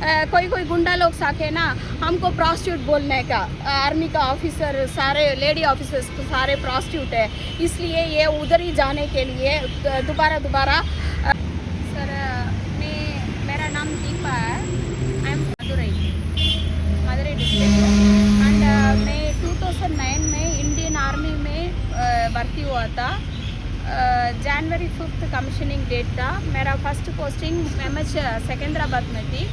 कोई कोई गुंडा लोग साके ना हमको प्रॉस्टिट्यूट बोलने का। आर्मी का ऑफिसर सारे लेडी ऑफिसर्स सारे प्रॉस्टिट्यूट है, इसलिए ये उधर ही जाने के लिए दोबारा सर मेरा नाम दीपा है। I am Madurai district and मैं 2009 में इंडियन आर्मी में भर्ती हुआ था। जनवरी 5 कमीशनिंग डेट था। मेरा फर्स्ट पोस्टिंग MH सिकंदराबाद में थी।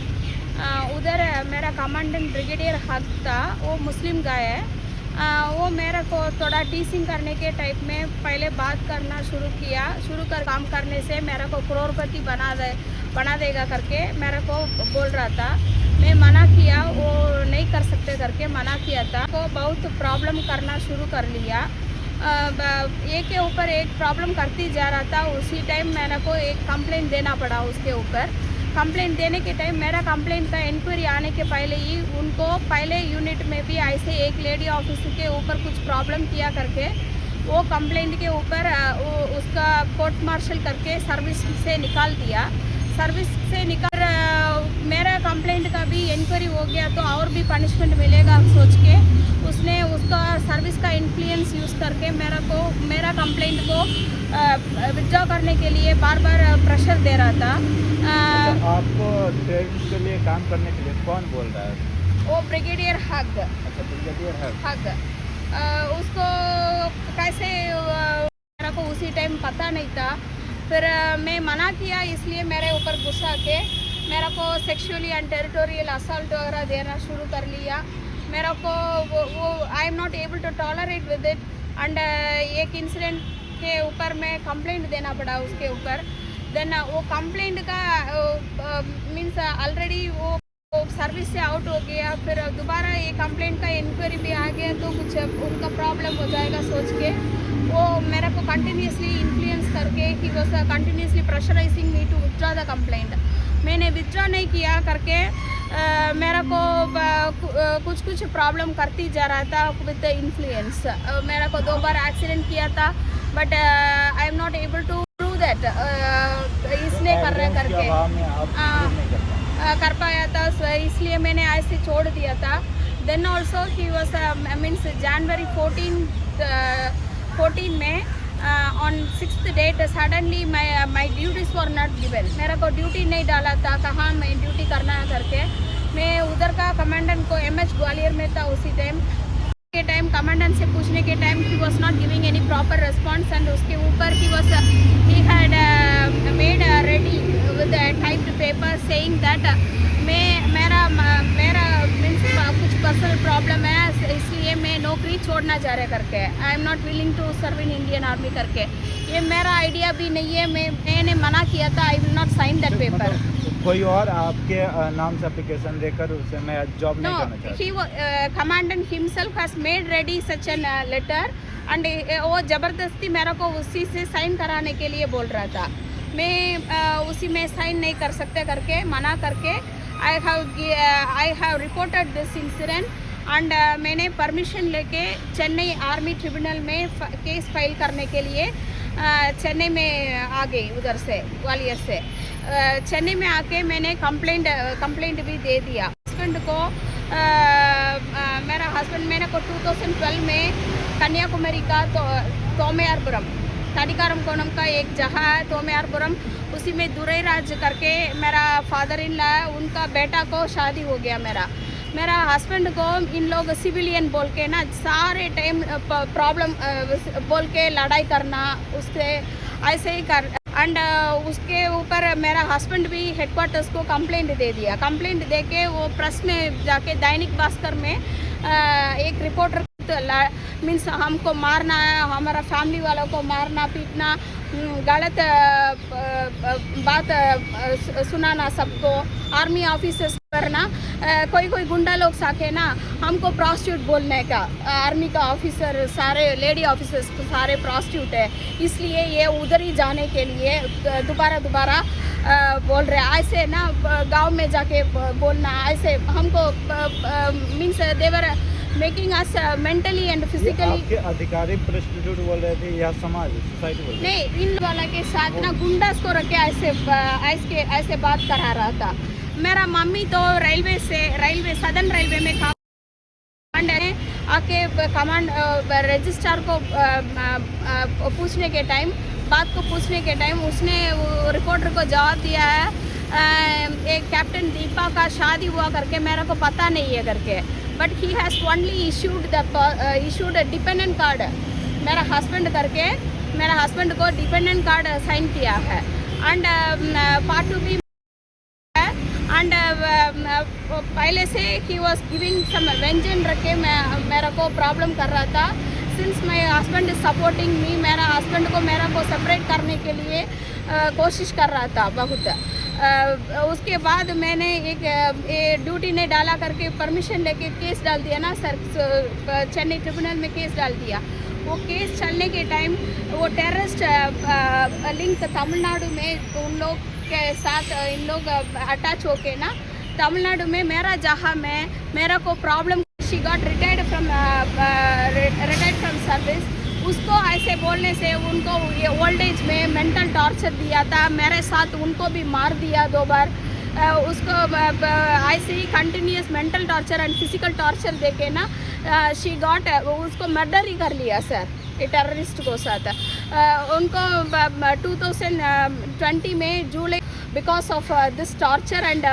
उधर मेरा कमांडेंट ब्रिगेडियर हक था, वो मुस्लिम गाय है। वो मेरे को थोड़ा टीचिंग करने के टाइप में पहले बात करना शुरू कर काम करने से मेरे को करोड़पति बना देगा करके मेरे को बोल रहा था। मैं मना किया, वो नहीं कर सकते करके मना किया था। को बहुत प्रॉब्लम करना शुरू कर लिया। एक के ऊपर एक प्रॉब्लम करती जा रहा था। उसी टाइम मेरे को एक कंप्लेंट देना पड़ा। उसके ऊपर कंप्लेंट देने के टाइम मेरा कंप्लेंट का इंक्वायरी आने के पहले ही उनको पहले यूनिट में भी ऐसे एक लेडी ऑफिसर के ऊपर कुछ प्रॉब्लम किया करके वो कंप्लेंट के ऊपर उसका कोर्ट मार्शल करके सर्विस से निकाल दिया। सर्विस से निकल मेरा कंप्लेंट का भी इंक्वायरी हो गया तो और भी पनिशमेंट मिलेगा सोच के उसने उसका सर्विस का इन्फ्लुएंस यूज़ करके मेरा कंप्लेंट को विथड्रॉ करने के लिए बार बार प्रेशर दे रहा था। आपको टेररिस्ट के लिए काम करने के लिए कौन बोल रहा है? वो ब्रिगेडियर हक। अच्छा, ब्रिगेडियर हक। उसको कैसे मेरे को उसी टाइम पता नहीं था। फिर मैं मना किया, इसलिए मेरे ऊपर गुस्सा के मेरे को सेक्सुअली एंड टेरिटोरियल असॉल्ट वगैरह देना शुरू कर लिया। मेरे को वो I am not able to tolerate with it and एक इंसिडेंट के ऊपर मैं कंप्लेंट देना पड़ा उसके ऊपर। देन वो कंप्लेंट का मीन्स ऑलरेडी वो सर्विस से आउट हो गया। फिर दोबारा ये कंप्लेंट का इंक्वायरी भी आ गया तो कुछ उनका प्रॉब्लम हो जाएगा सोच के वो मेरे को कंटिन्यूसली इन्फ्लुएंस करके ही was continuously pressurising me to withdraw the complaint. मैंने विथड्रॉ नहीं किया करके मेरे को कुछ प्रॉब्लम करती जा रहा था विद द इन्फ्लुएंस। मेरे को 2 बार एक्सीडेंट किया था but I am not able to prove that इसने कर रहा करके कर पाया था, इसलिए मैंने ऐसे छोड़ दिया था। Then also he was means January 14 में on 6th date suddenly my duties for not given. मेरा को ड्यूटी नहीं डाला था, कहाँ मैं ड्यूटी करना है करके। मैं उधर का कमांडेंट को MH ग्वालियर में था उसी टाइम कमांडेंट से पूछने के टाइम ही was not giving any proper response and उसके ऊपर ही had made ready with typed paper saying that मेरा मीन्स कुछ पर्सनल प्रॉब्लम है इसलिए मैं नौकरी छोड़ना चाह रहा करके I am not willing to serve in Indian army करके। ये मेरा आइडिया भी नहीं है, मैंने मना किया था। I will not sign that paper. कोई और आपके नाम से एप्लीकेशन देकर उसे मैं जॉब नहीं करना चाहता। He commandant himself has made ready such an letter and वो ज़बरदस्ती मेरे को उसी से साइन कराने के लिए बोल रहा था। मैं उसी में साइन नहीं कर सकते करके मना करके I have reported this incident and मैंने परमिशन लेके चेन्नई आर्मी ट्रिब्यूनल में केस फाइल करने के लिए चेन्नई में आ गई। उधर से ग्वालियर से चेन्नई में आके मैंने कंप्लेंट भी दे दिया। हस्बैंड को मेरा हस्बैंड मैंने को 2012 में कन्याकुमारी का तोमयारपुरम तडिकारम कोणम का एक जगह है तोमयारपुरम, उसी में दुरईराज करके मेरा फादर इन लॉ उनका बेटा को शादी हो गया। मेरा हस्बैंड को इन लोग सिविलियन बोल के ना सारे टाइम प्रॉब्लम बोल के लड़ाई करना उससे ऐसे ही कर एंड उसके ऊपर मेरा हस्बैंड भी हेडक्वार्टर्स को कंप्लेंट दे दिया। कंप्लेंट दे के वो प्रेस में जाके दैनिक भास्कर में एक रिपोर्टर मीन्स हमको मारना है, हमारा फैमिली वालों को मारना पीटना, गलत बात सुनाना सबको, आर्मी ऑफिसर्स करना। कोई गुंडा लोग साके ना हमको प्रॉस्टिट्यूट बोलने का। आर्मी का ऑफिसर सारे लेडी ऑफिसर्स सारे प्रॉस्टिट्यूट है, इसलिए ये उधर ही जाने के लिए दोबारा बोल रहे हैं। ऐसे ना गांव में जाके बोलना ऐसे हमको means they're making us mentally and physically. आपके अधिकारी प्रोस्टिट्यूट बोल रहे थे या समाज सोसाइटी बोल रहे थे? नहीं, इन वाला के साथ ना गुंडास को रख के ऐसे बात करा रहा था। मेरा मम्मी तो रेलवे सदर्न रेलवे में कमांड है। आके कमांड रजिस्ट्रार को पूछने के टाइम उसने रिपोर्टर को जवाब दिया है एक कैप्टन दीपा का शादी हुआ करके मेरे को पता नहीं है करके, but he has only issued dependent card मेरा हस्बैंड को डिपेंडेंट कार्ड साइन किया है। एंड पार्ट 2 भी एंड पहले से ही वॉज गिविंग सम व्यंजन रखे मेरे को प्रॉब्लम कर रहा था। Since my husband is supporting me, मेरा हस्बैंड को मेरा को सेपरेट करने के लिए कोशिश कर रहा था बहुत। उसके बाद मैंने एक ड्यूटी ने डाला करके परमिशन लेके केस डाल दिया ना सर, चेन्नई ट्रिब्यूनल में केस डाल दिया। वो केस चलने के टाइम वो टेररिस्ट लिंक तमिलनाडु में उन लोग के साथ इन लोग अटैच होके ना तमिलनाडु में मेरा को problem, she got retired from service. उसको ऐसे बोलने से उनको ये ओल्ड एज में मेंटल टॉर्चर दिया था, मेरे साथ उनको भी मार दिया 2 बार। उसको ऐसे ही continuous mental torture and physical torture देके ना शी गॉट उसको मर्डर ही कर लिया सर, ये टेररिस्ट को साथ। उनको 2020 में जुलाई because of this torture and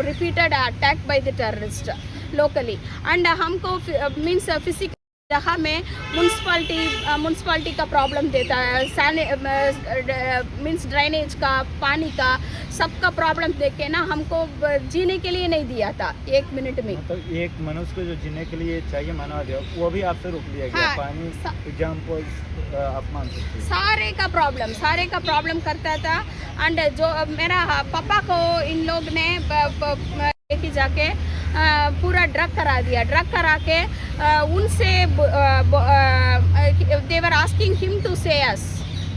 repeated attack by the terrorist locally. And हमको मीन्स फिजिकल जहाँ में म्यूनसिपाल्टी का प्रॉब्लम देता है, मीन्स ड्रेनेज का, पानी का, सबका प्रॉब्लम देख के ना हमको जीने के लिए नहीं दिया था 1 मिनट में। मतलब एक मनुष्य को जो जीने के लिए चाहिए मानव अधिकार वो भी आपसे रोक लिया गया। हाँ, पानी एग्जाम्पल अपमान सारे का प्रॉब्लम करता था। एंड जो मेरा पापा को इन लोग ने लेके जाके पूरा ड्रग करा के उनसे देवर आस्किंग हिम टू से अस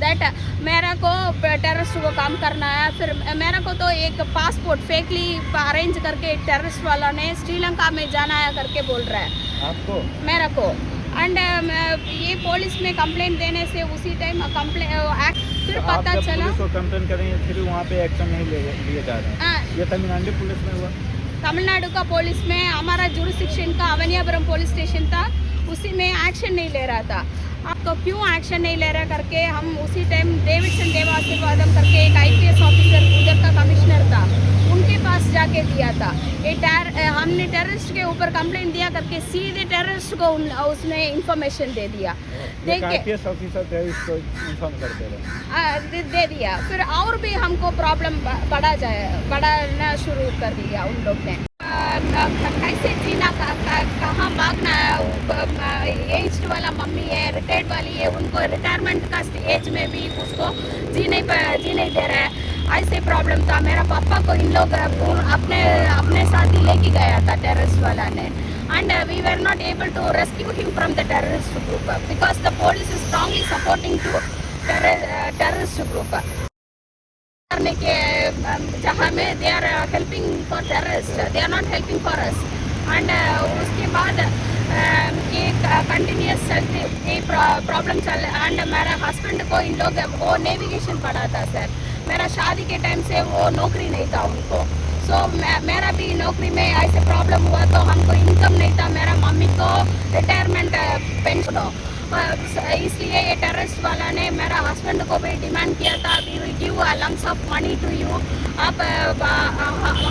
दैट मेरा को टेररिस्ट को काम करना है। फिर मेरा को तो एक पासपोर्ट फेकली अरेंज करके टेररिस्ट वाला ने श्रीलंका में जाना है करके बोल रहा है आपको, मेरा को। एंड ये पुलिस में कंप्लेंट देने से उसी टाइम फिर तो पता चला पुलिस को कंप्लेंट करेंगे फिर वहाँ पे एक्शन नहीं लिए जा रहे हैं। ये तमिलनाडु पुलिस में हुआ, तमिलनाडु का पुलिस में हमारा जुरिस्डिक्शन का अवनियापुरम पुलिस स्टेशन था, उसी में एक्शन नहीं ले रहा था। आपको क्यों एक्शन नहीं ले रहा करके हम उसी टाइम डेविडसन देवाशीर्वादम करके एक IPS ऑफिसर उधर का कमिश्नर था, उनके पास जाके दिया था। हमने टेररिस्ट के ऊपर कंप्लेंट दिया करके सीधे टेररिस्ट को उसने इंफॉर्मेशन दे दिया। IPS ऑफिसर टेररिस्ट को इन्फॉर्म करते रहे, दे दिया। फिर और भी हमको प्रॉब्लम बढ़ाना शुरू कर दिया उन लोग ने। कैसे जीना, कहाँ भागना, एज्ड वाला मम्मी है, रिटायर्ड वाली है, उनको रिटायरमेंट का एज में भी उसको जीने दे रहा है। ऐसे प्रॉब्लम था। मेरा पापा को इन लोग अपने साथ ही लेके गया था टेररिस्ट वाला ने, and we were not able to rescue him from the terrorist group because the police is strongly supporting to terrorist group करने के जहाँ में they are helping for terrorists, they are not helping for us। and उसके बाद ये continuous ये problem चल। And मेरा हस्बैंड को इन लोग वो नेविगेशन पढ़ा था सर, मेरा शादी के टाइम से वो नौकरी नहीं था उनको। सो मेरा भी नौकरी में ऐसे प्रॉब्लम हुआ तो हमको इनकम नहीं था, मेरा मम्मी को रिटायरमेंट पेंशन हो, इसलिए ये टेररिस्ट वाला ने मेरा हस्बैंड को भी डिमांड किया था we will give a lumps of money to you, आप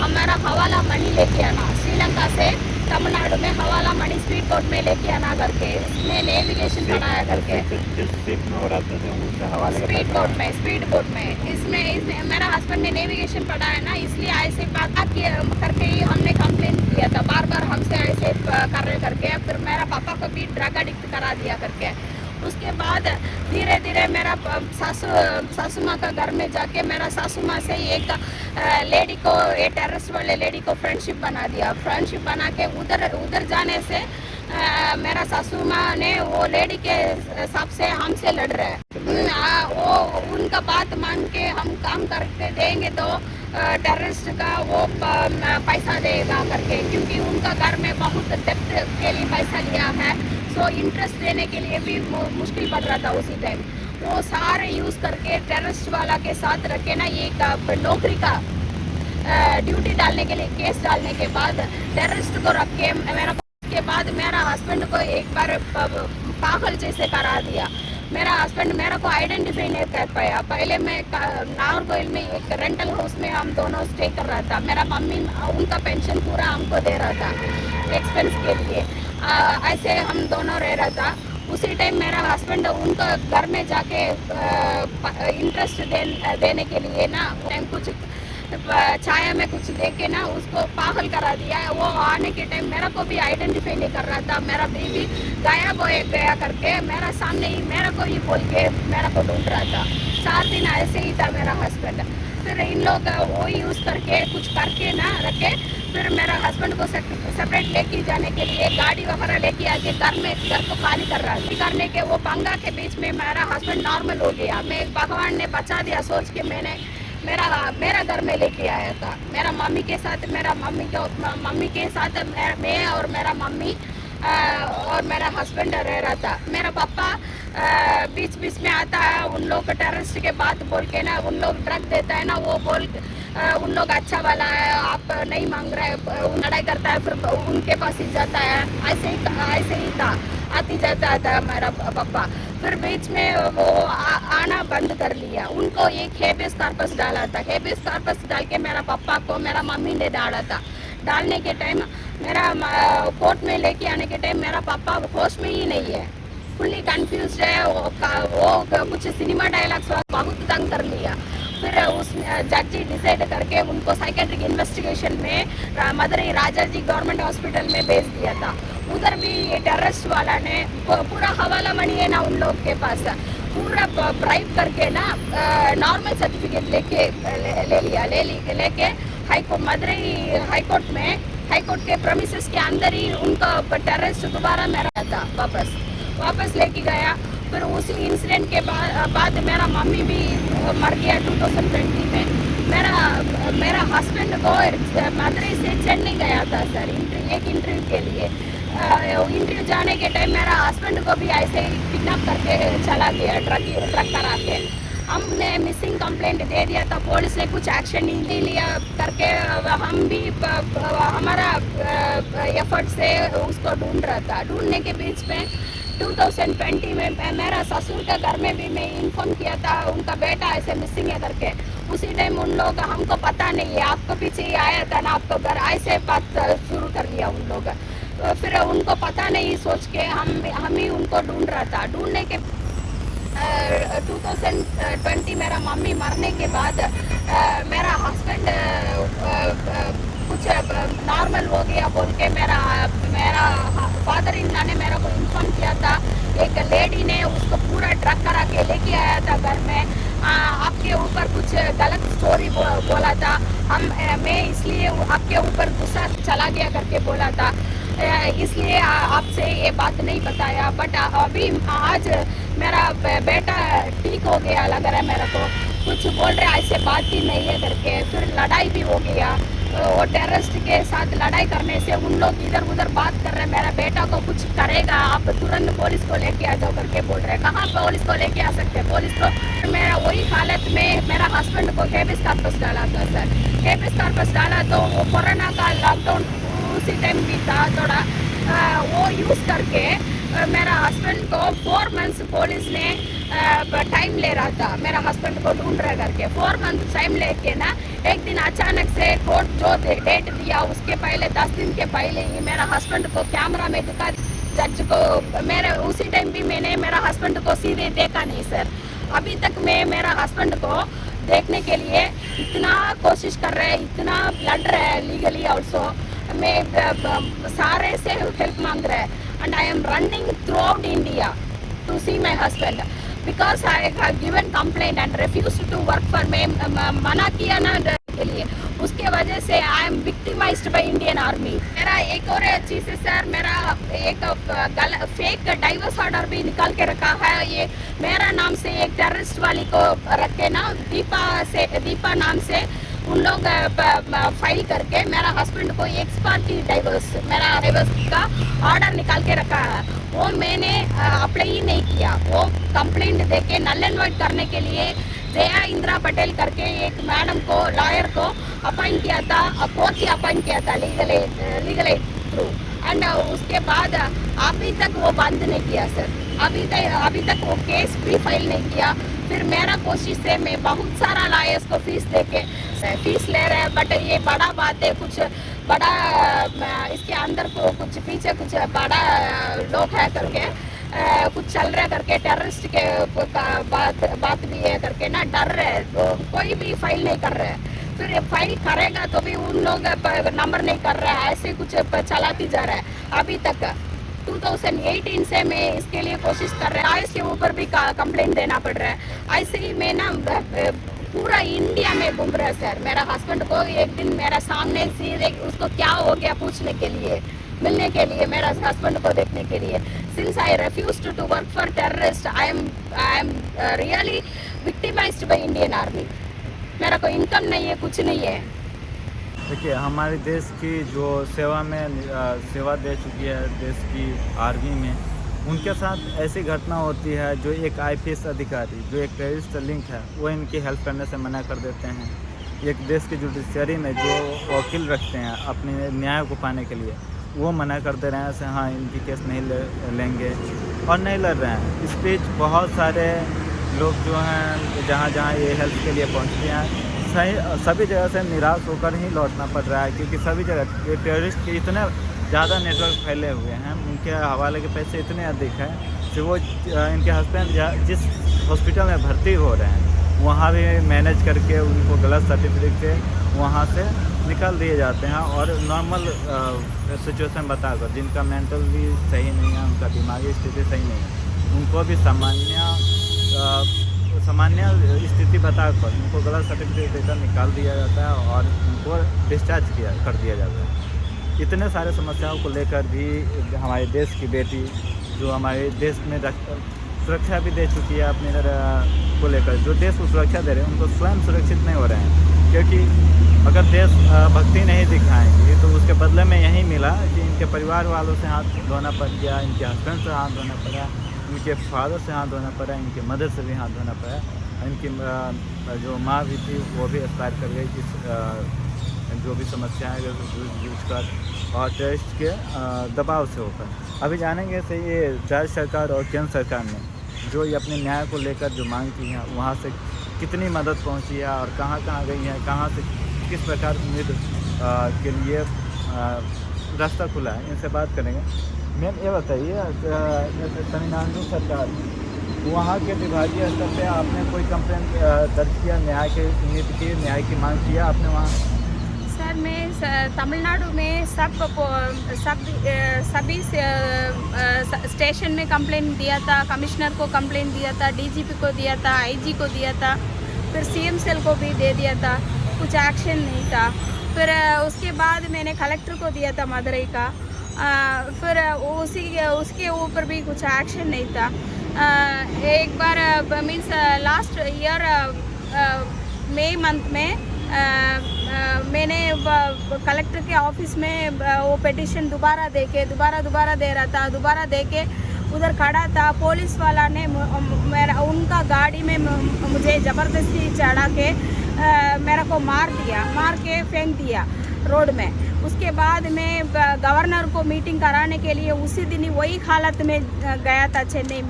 हमारा हवाला मनी लेके आना, श्रीलंका से तमिलनाडु में हवाला मनी स्पीड बोट में लेके आना करके इसमें नेविगेशन बनाया करके स्पीड बोट में इसमें मेरा हस्बैंड ने नेविगेशन पढ़ाया ना, इसलिए ऐसे बात करके ही हमने कंप्लेंट किया था बार हमसे ऐसे कर रहे करके। फिर मेरा पापा को भी ड्रग एडिक्ट करा दिया करके। उसके बाद धीरे धीरे मेरा सासू माँ का घर में जाके मेरा सासू माँ से एक लेडी को, ये टेररिस्ट वाले लेडी को फ्रेंडशिप बना दिया। फ्रेंडशिप बना के उधर जाने से मेरा सासू माँ ने वो लेडी के हिसाब से हमसे लड़ रहे हैं। वो उनका बात मान के हम काम करके देंगे तो टेररिस्ट का वो पैसा देगा करके, क्योंकि उनका घर में बहुत डेप्थ के लिए पैसा लिया है, सो इंटरेस्ट देने के लिए भी मुश्किल पड़ रहा था उसी टाइम। वो सारे यूज़ करके टेररिस्ट वाला के साथ रखे ना, ये नौकरी का ड्यूटी डालने के लिए केस डालने के बाद टेररिस्ट को रख के के बाद मेरा हस्बैंड को एक बार पागल जैसे करा दिया। मेरा हस्बैंड मेरा को आइडेंटिफाई नहीं कर पाया। पहले मैं नागरकोइल में एक रेंटल हाउस में हम दोनों स्टे कर रहा था। मेरा मम्मी उनका पेंशन पूरा हमको दे रहा था एक्सपेंस के लिए। ऐसे हम दोनों रह रहा था। उसी टाइम मेरा हस्बैंड उनका घर में जाके इंटरेस्ट देने के लिए ना टाइम कुछ छाया में कुछ दे के ना उसको पागल करा दिया। वो आने के टाइम मेरा को भी आइडेंटिफाई नहीं कर रहा था। मेरा बेबी गायब हो गया करके मेरा सामने ही मेरा को ही बोल के मेरा को ढूंढ रहा था। 4 दिन ऐसे ही था मेरा हस्बैंड। फिर इन लोग वो यूज़ करके कुछ करके ना रखे। फिर मेरा हस्बैंड को सेपरेट लेके जाने के लिए गाड़ी वगैरह लेके आके घर को खाली कर रहा था। करने के वो पंगा के बीच में मेरा हस्बैंड नॉर्मल हो गया। मैं भगवान ने बचा दिया सोच के मैंने मेरा घर में लेके आया था। मेरा मम्मी के साथ मैं और मेरा मम्मी और मेरा हस्बैंड रह रहा था। मेरा पापा बीच बीच में आता है। उन लोग टेररिस्ट के बात बोल के ना उन लोग ड्रग देता है ना वो बोल उन लोग अच्छा वाला है आप नहीं मांग रहे वो लड़ाई करता है फिर उनके पास ही जाता है। ऐसे ही था आती जाता था मेरा पापा। फिर बीच में वो आना बंद कर लिया। उनको एक हेबियस कॉर्पस डाला था। हेबियस कॉर्पस डाल के मेरा पापा को मेरा मम्मी ने डाला था। डालने के टाइम मेरा कोर्ट में लेके आने के टाइम मेरा पापा होश में ही नहीं है। फुल्ली कंफ्यूज है। वो कुछ सिनेमा डायलॉग्स बहुत तंग कर लिया। फिर उस जज डिसाइड करके उनको साइकेट्रिक इन्वेस्टिगेशन में मदुरई राजाजी गवर्नमेंट हॉस्पिटल में भेज दिया था। उधर भी ये टेररिस्ट वाला ने पूरा हवाला मनी है ना उन लोग के पास पूरा ब्राइब करके ना नॉर्मल सर्टिफिकेट लेके मदुरई हाईकोर्ट के प्रेमिसेस के अंदर ही उनका टेररिस्ट दोबारा मेरा था वापस लेके गया। फिर उसी इंसिडेंट के बाद मेरा मम्मी भी मर गया 2020 में। मेरा हस्बैंड को मदुरई से चेन्नई गया था सर एक इंटरव्यू के लिए। इंटरव्यू जाने के टाइम मेरा हस्बैंड को भी ऐसे ही किडनैप करके चला गया ड्रग करा के। हमने मिसिंग कंप्लेंट दे दिया था। पुलिस ने कुछ एक्शन नहीं लिया करके हम भी हमारा एफर्ट से उसको ढूंढ रहा था। ढूंढने के बीच में 2020 में मेरा ससुर का घर में भी मैं इन्फॉर्म किया था उनका बेटा ऐसे मिसिंग है करके। उसी टाइम उन लोग हमको पता नहीं है आपको पीछे ही आया था ना आपको घर ऐसे बात शुरू कर लिया उन लोग। फिर उनको पता नहीं सोच के हम ही उनको ढूंढ रहा था। ढूंढने के 2020 मेरा मम्मी मरने के बाद मेरा हस्बैंड कुछ नॉर्मल हो गया बोल के मेरा फादर इन लॉ ने मेरे को इन्फॉर्म किया था। एक लेडी ने उसको पूरा ड्रग करा के लेके आया था घर में। आपके ऊपर कुछ गलत स्टोरी बोला था। मैं इसलिए आपके ऊपर गुस्सा चला गया करके बोला था इसलिए आपसे ये बात नहीं बताया। बट अभी आज मेरा बेटा ठीक हो गया लग रहा है मेरे को। कुछ बोल रहे ऐसे बात ही नहीं है करके। फिर लड़ाई भी हो गया। वो टेररिस्ट के साथ लड़ाई करने से उन लोग इधर उधर बात कर रहे हैं मेरा बेटा को कुछ करेगा आप तुरंत पुलिस को लेके आ जाओ करके बोल रहे हैं। कहाँ पुलिस को लेके आ सकते हैं? पुलिस को मेरा वही हालत में मेरा हस्बैंड को हेबियस कॉर्पस डाला था सर। हेबियस कॉर्पस डाला तो वो कोरोना का लॉकडाउन उसी टाइम भी था थोड़ा वो यूज़ करके मेरा हस्बैंड को 4 मंथ्स पुलिस ने टाइम ले रहा था मेरा हस्बैंड को ढूंढ रहा करके। 4 मंथ टाइम लेके ना एक दिन अचानक से कोर्ट जो डेट दिया उसके पहले 10 दिन के पहले ही मेरा हस्बैंड को कैमरा में दिखा जज को। मेरे उसी टाइम भी मैंने मेरा हस्बैंड को सीधे देखा नहीं सर। अभी तक मैं मेरा हस्बैंड को देखने के लिए इतना कोशिश कर रहे हैं इतना लड़ रहे हैं लीगली ऑल्सो। मैं सारे से हेल्प मांग रहे हैं and I am running throughout India to see my husband because I have given complaint and refused to work for me। मना किया ना के लिए उसके वजह से I am victimized by Indian Army। मेरा एक और चीज़ है सर मेरा एक फेक डाइवर्स ऑर्डर भी निकाल के रखा है। ये मेरा नाम से एक टेररिस्ट वाली को रखे ना दीपा नाम से उन लोग फाइल करके मेरा हस्बैंड को एक्सपार्टी डाइवर्स का ऑर्डर निकाल के रखा है। वो मैंने अप्लाई ही नहीं किया। वो कंप्लेंट देके नल एंड वाइड करने के लिए जया इंदिरा पटेल करके एक मैडम को लॉयर को अपॉइंट किया था, कोर्ट ही अपॉइंट किया था लीगल एड थ्रू। एंड उसके बाद अभी तक वो बंद नहीं किया सर, अभी तक वो केस भी फाइल नहीं किया। फिर मेरा कोशिश है, मैं बहुत सारा लॉयर्स को फीस फीस ले रहे हैं, बट ये बड़ा बात है, कुछ बड़ा इसके अंदर को कुछ पीछे कुछ बड़ा लोग है करके कुछ चल रहा है करके, टेररिस्ट के बात भी है करके ना, डर रहे हैं तो कोई भी फाइल नहीं कर रहे हैं। फिर ये फाइल करेगा तो भी उन लोग नंबर नहीं कर रहा है, ऐसे कुछ चलाती जा रहा है। अभी तक 2018 से मैं इसके लिए कोशिश कर रहा है, इसके ऊपर भी कंप्लेंट देना पड़ रहा है। ऐसे ही मैं ना पूरा इंडिया में घूम रहा है सर। मेरा हस्बैंड को एक दिन मेरा सामने सीधे उसको क्या हो गया पूछने के लिए, मिलने के लिए, मेरा हस्बैंड को देखने के लिए। Since I refused to work for terrorist, I am really victimized by Indian army. मेरा कोई इनकम नहीं है, कुछ नहीं है। देखिए, हमारे देश की जो सेवा दे चुकी है देश की आर्मी में, उनके साथ ऐसी घटना होती है जो एक आईपीएस अधिकारी जो एक टेररिस्ट लिंक है वो इनकी हेल्प करने से मना कर देते हैं। एक देश की जुडिशरी में जो वकील रखते हैं अपने न्याय को पाने के लिए, वो मना कर दे रहे हैं से हाँ इनकी केस नहीं लेंगे और नहीं लड़ रहे हैं। इस बीच बहुत सारे लोग जो हैं जहाँ जहाँ ये हेल्प के लिए पहुँचते हैं, सभी जगह से निराश होकर ही लौटना पड़ रहा है, क्योंकि सभी जगह ये टेररिस्ट के इतने ज़्यादा नेटवर्क फैले हुए हैं, उनके हवाले के पैसे इतने अधिक हैं कि वो इनके हस्बैंड जिस हॉस्पिटल में भर्ती हो रहे हैं वहाँ भी मैनेज करके उनको गलत सर्टिफिकेट से वहाँ से निकाल दिए जाते हैं, और नॉर्मल सिचुएशन बताकर जिनका मेंटल भी सही नहीं है, उनका दिमागी स्थिति सही नहीं है, उनको भी सामान्य स्थिति बताकर उनको गलत सर्टिफिकेट देकर निकाल दिया जाता है और उनको डिस्चार्ज कर दिया जाता है। इतने सारे समस्याओं को लेकर भी हमारे देश की बेटी जो हमारे देश में सुरक्षा भी दे चुकी है अपने को लेकर, जो देश को सुरक्षा दे रहे हैं उनको स्वयं सुरक्षित नहीं हो रहे हैं, क्योंकि अगर देश भक्ति नहीं दिखाएंगे तो उसके बदले में यही मिला कि इनके परिवार वालों से हाथ धोना पड़ गया, इनके हस्बैंड से हाथ धोना पड़ा, इनके फादर से हाथ धोना पड़ा, इनके मदर से भी हाथ धोना पड़ा, इनकी जो माँ भी थी वो भी एक्सपायर कर गई इस जो भी समस्याएं जूझ कर और टेररिस्ट के दबाव से होकर। अभी जानेंगे से ये राज्य सरकार और केंद्र सरकार ने जो ये अपने न्याय को लेकर जो मांग की है वहाँ से कितनी मदद पहुँची है और कहाँ कहाँ गई है, कहाँ से किस प्रकार उम्मीद के लिए रास्ता खुला है, इनसे बात करेंगे। मैम ये बताइए, जैसे तमिलनाडु सरकार वहाँ के विभागीय स्तर पे आपने कोई कंप्लेंट दर्ज किया, न्याय की उम्मीद की, न्याय की मांग किया आपने वहाँ? सर मैं तमिलनाडु में सभी स्टेशन में कंप्लेंट दिया था, कमिश्नर को कंप्लेंट दिया था, डीजीपी को दिया था, आईजी को दिया था, फिर सीएम सेल को भी दे दिया था, कुछ एक्शन नहीं था। फिर उसके बाद मैंने कलेक्टर को दिया था मदुरई का, फिर उसके ऊपर भी कुछ एक्शन नहीं था। एक बार मीन्स लास्ट ईयर मई मंथ में मैंने कलेक्टर के ऑफिस में वो पिटीशन दोबारा दे रहा था, दोबारा दे के उधर खड़ा था। पुलिस वाला ने उनका गाड़ी में मुझे ज़बरदस्ती चढ़ा के मेरे को मार के फेंक दिया रोड में। उसके बाद मैं गवर्नर को मीटिंग कराने के लिए उसी दिन ही वही हालत में गया था चेन्नई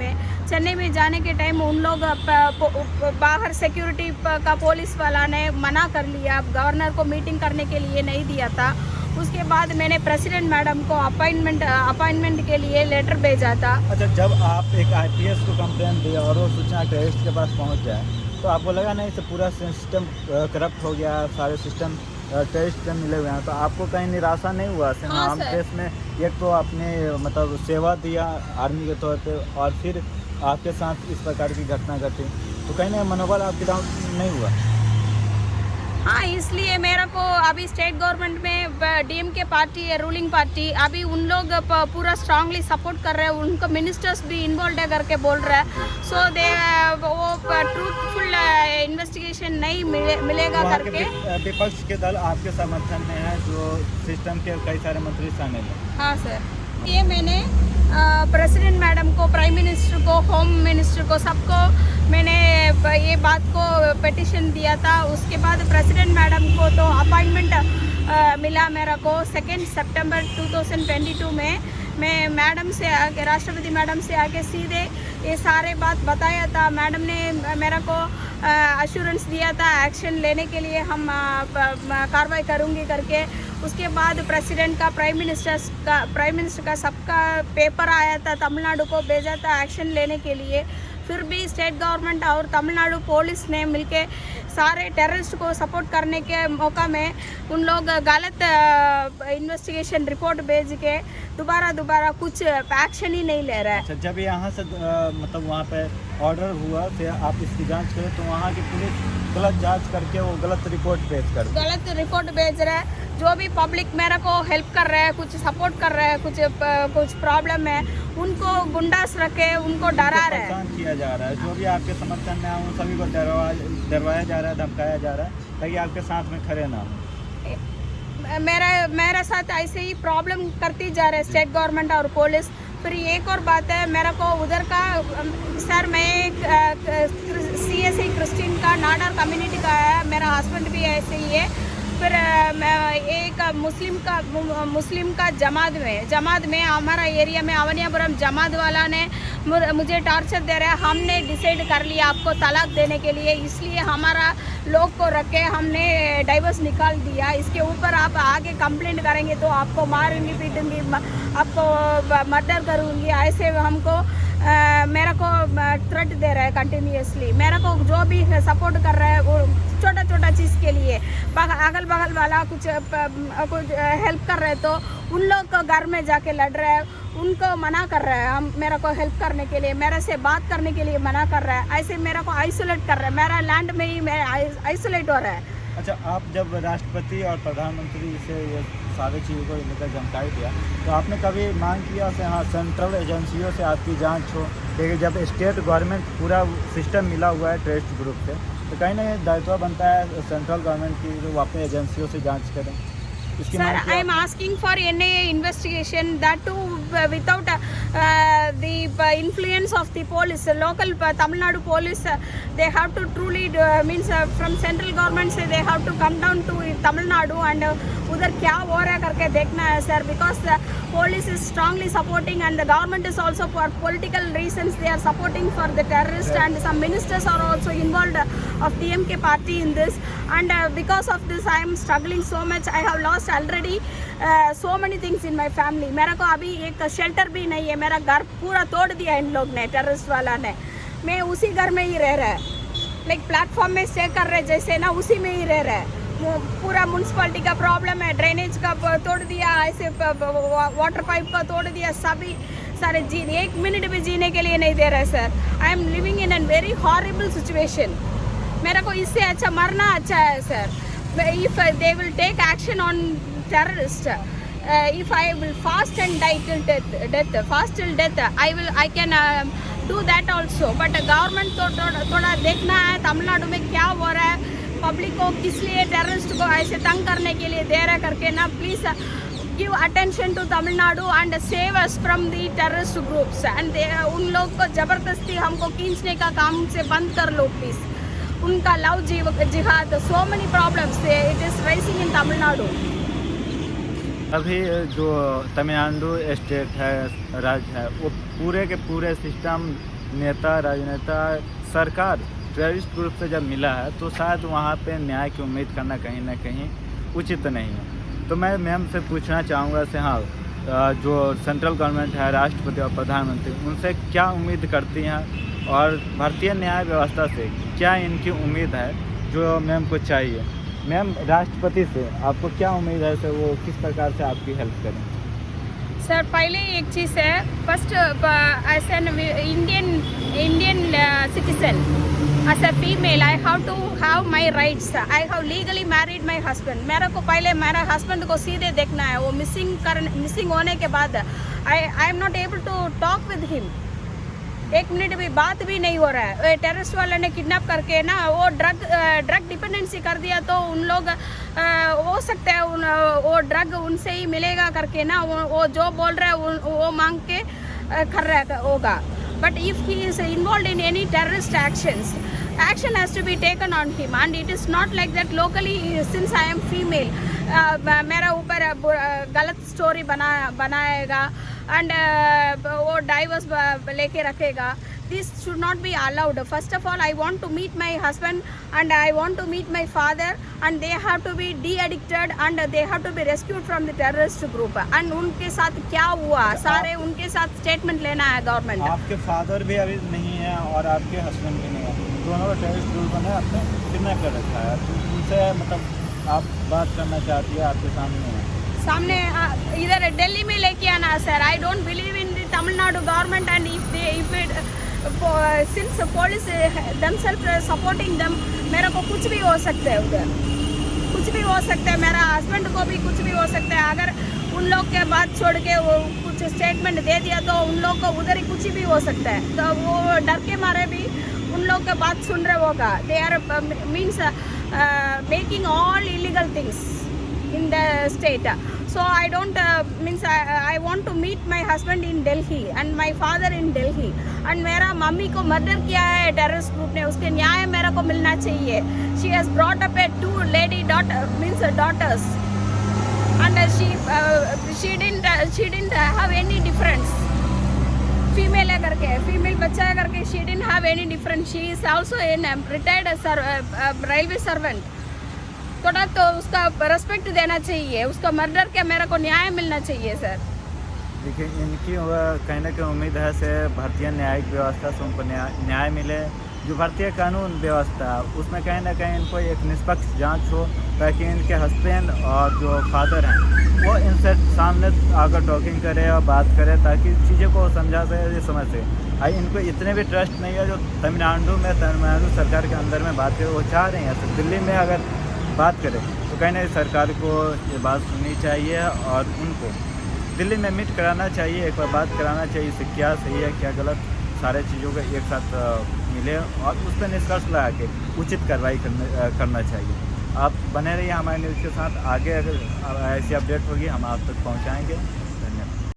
में जाने के टाइम उन लोग बाहर सिक्योरिटी का पुलिस वाला ने मना कर लिया, गवर्नर को मीटिंग करने के लिए नहीं दिया था। उसके बाद मैंने प्रेसिडेंट मैडम को अपॉइंटमेंट के लिए लेटर भेजा था। अच्छा, जब आप एक आईपीएस को कंप्लेंट दिया और वो सूचना टेररिस्ट के पास पहुंच जाए तो आपको लगा नहीं, इससे पूरा सिस्टम करप्ट हो गया, सारे सिस्टम टेररिस्ट मिले हुए हैं, तो आपको कहीं निराशा नहीं हुआ? हाँ, हम देश में एक तो आपने मतलब सेवा दिया आर्मी के तौर पे और फिर आपके साथ इस प्रकार की घटना घटी, तो कहीं ना मनोबल आपकी डाउन नहीं हुआ? हाँ, इसलिए मेरा को अभी स्टेट गवर्नमेंट में डीएमके पार्टी है, रूलिंग पार्टी, अभी उन लोग पूरा स्ट्रांगली सपोर्ट कर रहे हैं, उनको मिनिस्टर्स भी इन्वॉल्व है करके बोल रहे हैं। सो दे वो ट्रूथफुल इन्वेस्टिगेशन नहीं मिलेगा करके। विपक्ष के दल आपके समर्थन में है, जो सिस्टम के कई सारे मंत्री शामिल हैं। हाँ सर, ये मैंने प्रेसिडेंट मैडम को, प्राइम मिनिस्टर को, होम मिनिस्टर को, सबको मैंने ये बात को पिटिशन दिया था। उसके बाद प्रेसिडेंट मैडम को तो अपॉइंटमेंट मिला मेरा को 2 सितंबर 2022 में। मैं मैडम से आके, राष्ट्रपति मैडम से आके सीधे ये सारे बात बताया था। मैडम ने मेरा को अश्योरेंस दिया था एक्शन लेने के लिए हम कार्रवाई करूँगी करके। उसके बाद प्रेसिडेंट का, प्राइम मिनिस्टर का सबका पेपर आया था, तमिलनाडु को भेजा था एक्शन लेने के लिए। फिर भी स्टेट गवर्नमेंट और तमिलनाडु पुलिस ने मिलके सारे टेररिस्ट को सपोर्ट करने के मौका में उन लोग गलत इन्वेस्टिगेशन रिपोर्ट भेज के दोबारा कुछ एक्शन ही नहीं ले रहा है। अच्छा, जब यहाँ से मतलब वहाँ पे ऑर्डर हुआ फिर आप इसकी जांच करें तो वहाँ की पुलिस गलत जांच करके वो गलत रिपोर्ट भेज रहा है। जो भी पब्लिक मेरे को हेल्प कर रहा है, कुछ सपोर्ट कर रहा है, कुछ प्रॉब्लम है, उनको गुंडास रखे, उनको डरा रहा है, परेशान किया जा रहा है। जो भी आपके समर्थन में आए उन सभी को डरवाया जा रहा है, धमकाया जा रहा है ताकि आपके साथ में खड़े ना हो। मेरा साथ ऐसे ही प्रॉब्लम करती जा रहा है स्टेट गवर्नमेंट और पुलिस। फिर एक और बात है, मेरा को उधर का सर, मैं CSI क्रिश्चियन का नाडार कम्युनिटी का है, मेरा हस्बैंड भी ऐसे ही है। फिर एक मुस्लिम का जमात में हमारा एरिया में अवनियापुरम जमात वाला ने मुझे टॉर्चर दे रहा है। हमने डिसाइड कर लिया आपको तलाक देने के लिए, इसलिए हमारा लोग को रख के हमने डाइवर्स निकाल दिया। इसके ऊपर आप आगे कंप्लेंट करेंगे तो आपको मारूंगी, पीटूंगी, आपको मर्डर करूंगी, ऐसे हमको मेरा को थ्रेट दे रहा है कंटिन्यूसली। मेरा को जो भी सपोर्ट कर रहा है वो छोटा चीज़ के लिए, अगल बगल वाला कुछ हेल्प कर रहे हैं तो उन लोग को घर में जाके लड़ रहा है, उनको मना कर रहा है हम मेरा को हेल्प करने के लिए, मेरे से बात करने के लिए मना कर रहा है, ऐसे मेरा को आइसोलेट कर रहा है, मेरा लैंड में ही मैं आइसोलेट हो रहा है। अच्छा, आप जब राष्ट्रपति और प्रधानमंत्री से ये सारी चीज़ों को लेकर जानकारी दिया तो आपने कभी मांग किया से हाँ सेंट्रल एजेंसियों से आपकी जांच हो? क्योंकि जब स्टेट गवर्नमेंट पूरा सिस्टम मिला हुआ है टेररिस्ट ग्रुप से तो कहीं ना कहीं दायित्व बनता है सेंट्रल गवर्नमेंट की जो अपने एजेंसियों से जांच करें। Sir, I am asking for NIA investigation, that too without the influence of the police, local Tamil Nadu police. They have to truly from central government say they have to come down to Tamil Nadu and उधर क्या हो रहा है करके देखना है sir, because the police is strongly supporting and the government is also for political reasons they are supporting for the terrorists, and some ministers are also involved of DMK party in this, and because of this I am struggling so much. I have lost already so many things in my family. मेरा को अभी एक shelter भी नहीं है, मेरा घर पूरा तोड़ दिया इन लोग ने, टेररिस्ट वाला ने। मैं उसी घर में ही रह रहा है, लाइक प्लेटफॉर्म में स्टे कर रहे जैसे ना, उसी में ही रह रहा है। पूरा म्यूनसिपलिटी का प्रॉब्लम है, ड्रेनेज का तोड़ दिया, ऐसे वाटर पाइप का तोड़ दिया, सभी सारे एक मिनट भी जीने के लिए नहीं दे रहे sir. I am living in an very horrible situation. मेरा को इससे अच्छा मरना अच्छा है sir. If they will take action on terrorist, if I will fast and die till death, I can do that also, but government तो थोड़ा देखना है तमिलनाडु में क्या हो रहा है, पब्लिक को किस लिए टेररिस्ट को ऐसे तंग करने के लिए दे रहा करके ना। Please give attention to Tamil Nadu and save us from the terrorist groups, and उन लोग को जबरदस्ती हमको खींचने का काम से बंद कर लो प्लीज। उनका लव जिहाद, so many problems it is rising in Tamil Nadu. अभी जो तमिलनाडु स्टेट है, राज्य है, वो पूरे के पूरे सिस्टम, नेता, राजनेता, सरकार टेररिस्ट ग्रुप से जब मिला है तो शायद वहाँ पे न्याय की उम्मीद करना कहीं ना कहीं उचित नहीं है। तो मैं मैम से पूछना चाहूँगा से हाँ, जो सेंट्रल गवर्नमेंट है, राष्ट्रपति और प्रधानमंत्री, उनसे क्या उम्मीद करती हैं और भारतीय न्याय व्यवस्था से क्या इनकी उम्मीद है जो मैम को चाहिए? मैम, राष्ट्रपति से आपको क्या उम्मीद है, से वो किस प्रकार से आपकी हेल्प करें? सर, पहले एक चीज़ है, first as an Indian citizen, as a female I have to have my rights. I have legally married my husband. मेरे को पहले मेरा हस्बैंड को सीधे देखना है। वो मिसिंग होने के बाद I am not able to talk with him. एक मिनट भी बात भी नहीं हो रहा है। टेररिस्ट वाले ने किडनैप करके ना वो ड्रग डिपेंडेंसी कर दिया, तो उन लोग हो सकता है वो ड्रग उनसे ही मिलेगा करके ना, वो जो बोल रहा है वो मांग के कर रहा होगा। But if he is involved in any terrorist actions, action has to be taken on him. And it is not like that locally, since I am female, मेरा ऊपर गलत स्टोरी बनाएगा एंड वो डाइवर्स लेके रखेगा. This should not be allowed. First of all, I want to meet my husband and I want to meet my father, and they have to be de-addicted and they have to be rescued from the terrorist group. And उनके साथ क्या हुआ, सारे उनके साथ statement लेना है government. आपके फादर भी अभी नहीं है और आपके हस्बैंड भी नहीं है, दोनों का टेररिस्ट ग्रुप ने आपने किडनैप कर रखा है. तो उनसे मतलब आप बात करना चाहती है, आपके सामने है. सामने इधर दिल्ली में लेके आना sir. I don't believe in the Tamil Nadu government. And if it since police themselves supporting them, मेरे को कुछ भी हो सकता है उधर, कुछ भी हो सकता है. मेरा हस्बैंड को भी कुछ भी हो सकता है. अगर उन लोग के बात छोड़ के वो कुछ स्टेटमेंट दे दिया तो उन लोग को उधर ही कुछ भी हो सकता है. तो वो डर के मारे भी उन लोग के बात सुन रहे होगा. They are means making all illegal things in the state. So I don't means I want to meet my husband in Delhi and my father in Delhi. And मेरा मम्मी को मर्डर किया है टेररिस्ट ग्रुप ने, उसके न्याय मेरे को मिलना चाहिए. She has brought up a 2 lady daughter means daughters, and she didn't have any difference. Female है करके, फीमेल बच्चा है करके, she didn't have any difference. She is also a retired railway servant. थोड़ा तो उसका रेस्पेक्ट देना चाहिए. उसका मर्डर के मेरे को न्याय मिलना चाहिए सर. देखिए, इनकी कहीं ना कहीं उम्मीद है से भारतीय न्यायिक व्यवस्था से उनको न्याय मिले. जो भारतीय कानून व्यवस्था उसमें कहीं ना कहीं इनको एक निष्पक्ष जांच हो, ताकि इनके हस्बैंड और जो फादर हैं वो इनसे सामने आकर टॉकिंग करे और बात करे, ताकि चीज़ों को समझा सके, समझ सके. इनको इतने भी ट्रस्ट नहीं है जो तमिलनाडु सरकार के अंदर में बात करे. वो चाह रहे हैं तो दिल्ली में अगर बात करें तो कहीं ना कहीं सरकार को ये बात सुननी चाहिए और उनको दिल्ली में मीट कराना चाहिए, एक बार बात कराना चाहिए इससे क्या सही है क्या गलत, सारे चीज़ों का एक साथ मिले और उस पर निष्कर्ष लगा के उचित कार्रवाई करना चाहिए. आप बने रहिए हमारे न्यूज़ के साथ. आगे अगर ऐसी अपडेट होगी हम आप तक पहुंचाएंगे.